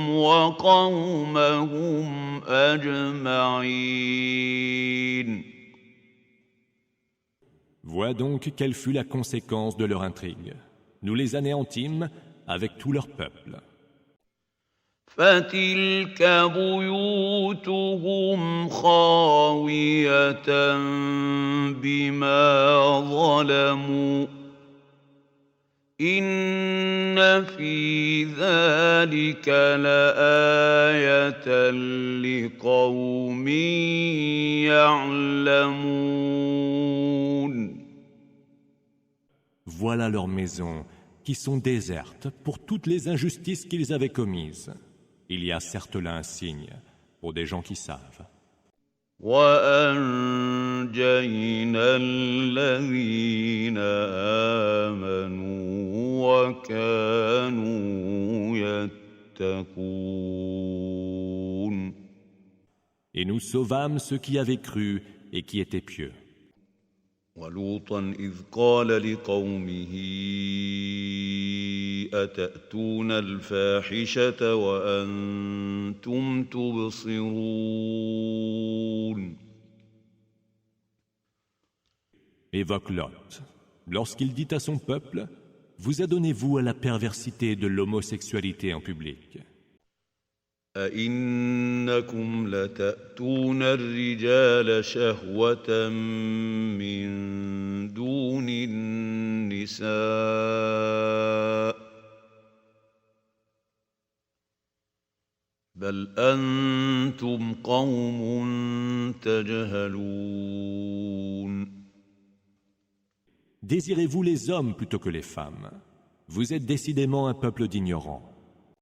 وقومهم أجمعين. Vois donc quelle fut la conséquence de leur intrigue. Nous les anéantîmes avec tout leur peuple. فتلك بيوتهم خاوية بما ظلموا إن في ذلك لآية لقوم يعلمون. Voilà leurs maisons qui sont désertes pour toutes les injustices qu'ils avaient commises. Il y a certes là un signe pour des gens qui savent. وأنجينا الذين آمنوا وكانوا يتقون. Et nous sauvâmes ceux qui avaient cru et qui étaient pieux. ولوطا إذ قال لقومه أتأتون الفاحشة وأنتم تبصرون. Évoque Lot. Lorsqu'il dit à son peuple, vous adonnez-vous à la perversité de l'homosexualité en public. أئنكم لتأتون الرجال شهوة من دون النساء بل أنتم قوم تجهلون. Désirez-vous les hommes plutôt que les femmes? Vous êtes décidément un peuple d'ignorants.